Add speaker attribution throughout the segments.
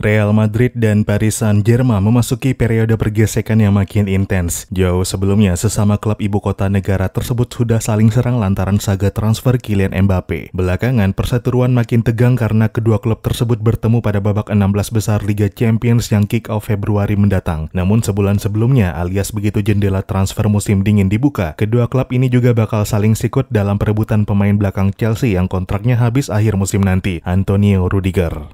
Speaker 1: Real Madrid dan Paris Saint-Germain memasuki periode pergesekan yang makin intens. Jauh sebelumnya, sesama klub ibu kota negara tersebut sudah saling serang lantaran saga transfer Kylian Mbappe. Belakangan, perseteruan makin tegang karena kedua klub tersebut bertemu pada babak 16 besar Liga Champions yang kick-off Februari mendatang. Namun sebulan sebelumnya, alias begitu jendela transfer musim dingin dibuka, kedua klub ini juga bakal saling sikut dalam perebutan pemain belakang Chelsea yang kontraknya habis akhir musim nanti, Antonio Rudiger.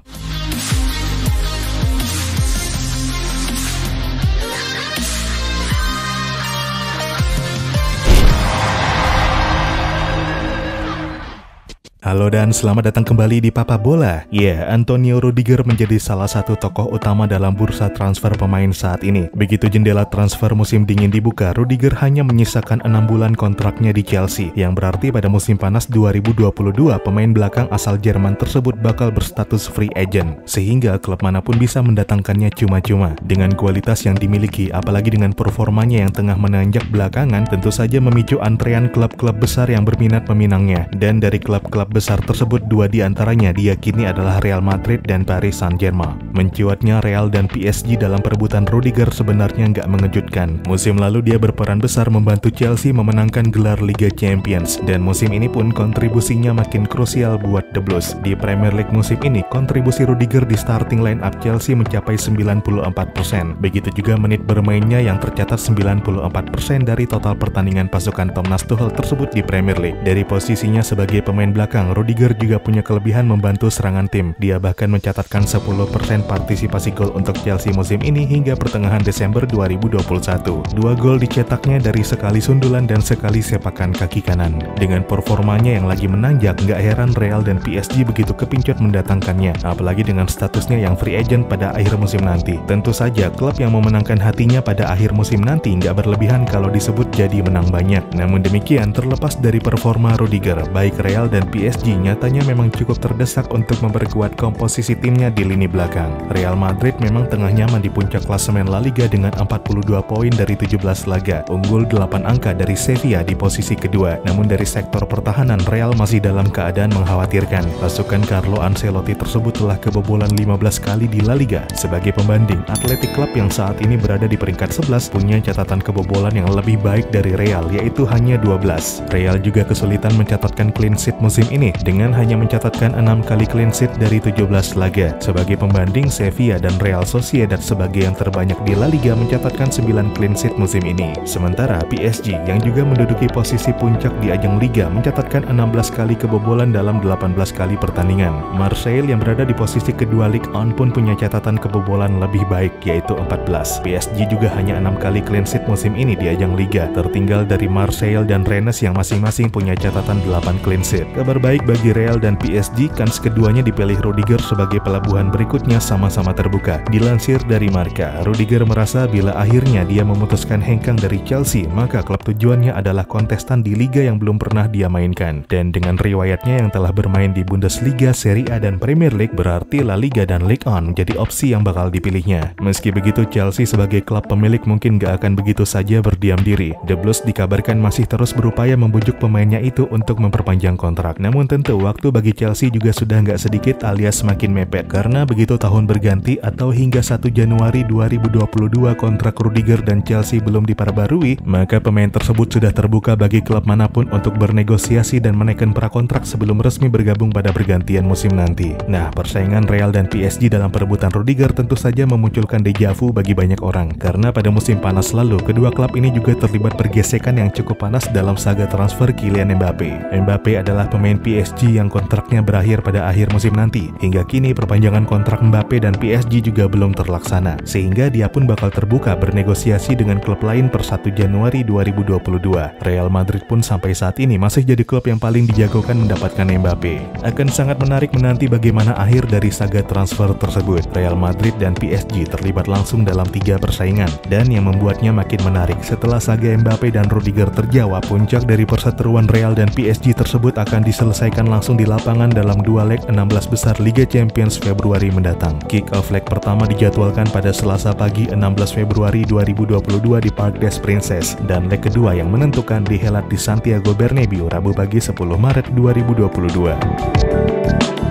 Speaker 1: Halo dan selamat datang kembali di Papa Bola. Antonio Rudiger menjadi salah satu tokoh utama dalam bursa transfer pemain saat ini. Begitu jendela transfer musim dingin dibuka, Rudiger hanya menyisakan 6 bulan kontraknya di Chelsea, yang berarti pada musim panas 2022 pemain belakang asal Jerman tersebut bakal berstatus free agent, sehingga klub manapun bisa mendatangkannya cuma-cuma. Dengan kualitas yang dimiliki, apalagi dengan performanya yang tengah menanjak belakangan, tentu saja memicu antrean klub-klub besar yang berminat meminangnya. Dan dari klub-klub besar tersebut, dua di antaranya diyakini adalah Real Madrid dan Paris Saint-Germain. Mencuatnya Real dan PSG dalam perebutan Rudiger sebenarnya nggak mengejutkan. Musim lalu dia berperan besar membantu Chelsea memenangkan gelar Liga Champions, dan musim ini pun kontribusinya makin krusial buat The Blues. Di Premier League musim ini, kontribusi Rudiger di starting line up Chelsea mencapai 94%. Begitu juga menit bermainnya yang tercatat 94% dari total pertandingan pasukan Thomas Tuchel tersebut di Premier League. Dari posisinya sebagai pemain belakang, Rudiger juga punya kelebihan membantu serangan tim. Dia bahkan mencatatkan 10% partisipasi gol untuk Chelsea musim ini hingga pertengahan Desember 2021. 2 gol dicetaknya dari sekali sundulan dan sekali sepakan kaki kanan. Dengan performanya yang lagi menanjak, nggak heran Real dan PSG begitu kepincut mendatangkannya, apalagi dengan statusnya yang free agent pada akhir musim nanti. Tentu saja, klub yang memenangkan hatinya pada akhir musim nanti nggak berlebihan kalau disebut jadi menang banyak. Namun demikian, terlepas dari performa Rudiger, baik Real dan PSG nyatanya memang cukup terdesak untuk memperkuat komposisi timnya di lini belakang. Real Madrid memang tengah nyaman di puncak klasemen La Liga dengan 42 poin dari 17 laga, unggul 8 angka dari Sevilla di posisi kedua. Namun dari sektor pertahanan, Real masih dalam keadaan mengkhawatirkan. Pasukan Carlo Ancelotti tersebut telah kebobolan 15 kali di La Liga. Sebagai pembanding, Athletic Club yang saat ini berada di peringkat 11 punya catatan kebobolan yang lebih baik dari Real, yaitu hanya 12. Real juga kesulitan mencatatkan clean sheet musim ini dengan hanya mencatatkan 6 kali clean sheet dari 17 laga. Sebagai pembanding, Sevilla dan Real Sociedad sebagai yang terbanyak di La Liga mencatatkan 9 clean sheet musim ini. Sementara PSG yang juga menduduki posisi puncak di ajang Liga mencatatkan 16 kali kebobolan dalam 18 kali pertandingan. Marseille yang berada di posisi kedua Ligue 1 pun punya catatan kebobolan lebih baik, yaitu 14. PSG juga hanya 6 kali clean sheet musim ini di ajang Liga, tertinggal dari Marseille dan Rennes yang masing-masing punya catatan 8 clean sheet. Kabar baik bagi Real dan PSG, kans keduanya dipilih Rudiger sebagai pelabuhan berikutnya sama-sama terbuka. Dilansir dari Marca, Rudiger merasa bila akhirnya dia memutuskan hengkang dari Chelsea, maka klub tujuannya adalah kontestan di liga yang belum pernah dia mainkan. Dan dengan riwayatnya yang telah bermain di Bundesliga, Serie A, dan Premier League, berarti La Liga dan Ligue 1 menjadi opsi yang bakal dipilihnya. Meski begitu, Chelsea sebagai klub pemilik mungkin gak akan begitu saja berdiam diri. The Blues dikabarkan masih terus berupaya membujuk pemainnya itu untuk memperpanjang kontrak. Namun tentu waktu bagi Chelsea juga sudah nggak sedikit alias semakin mepet, karena begitu tahun berganti atau hingga 1 Januari 2022 kontrak Rudiger dan Chelsea belum diperbarui, maka pemain tersebut sudah terbuka bagi klub manapun untuk bernegosiasi dan menaikkan prakontrak sebelum resmi bergabung pada pergantian musim nanti. Nah, persaingan Real dan PSG dalam perebutan Rudiger tentu saja memunculkan dejavu bagi banyak orang, karena pada musim panas lalu kedua klub ini juga terlibat pergesekan yang cukup panas dalam saga transfer Kylian Mbappe. Mbappe adalah pemain PSG yang kontraknya berakhir pada akhir musim nanti. Hingga kini perpanjangan kontrak Mbappe dan PSG juga belum terlaksana, sehingga dia pun bakal terbuka bernegosiasi dengan klub lain per 1 Januari 2022. Real Madrid pun sampai saat ini masih jadi klub yang paling dijagokan mendapatkan Mbappe. Akan sangat menarik menanti bagaimana akhir dari saga transfer tersebut. Real Madrid dan PSG terlibat langsung dalam 3 persaingan, dan yang membuatnya makin menarik setelah saga Mbappe dan Rudiger terjawab, puncak dari perseteruan Real dan PSG tersebut akan diselesaikan langsung di lapangan dalam 2 leg 16 besar Liga Champions Februari mendatang. Kick-off leg pertama dijadwalkan pada Selasa pagi 16 Februari 2022 di Parc des Princes, dan leg kedua yang menentukan dihelat di Santiago Bernabeu Rabu pagi 10 Maret 2022.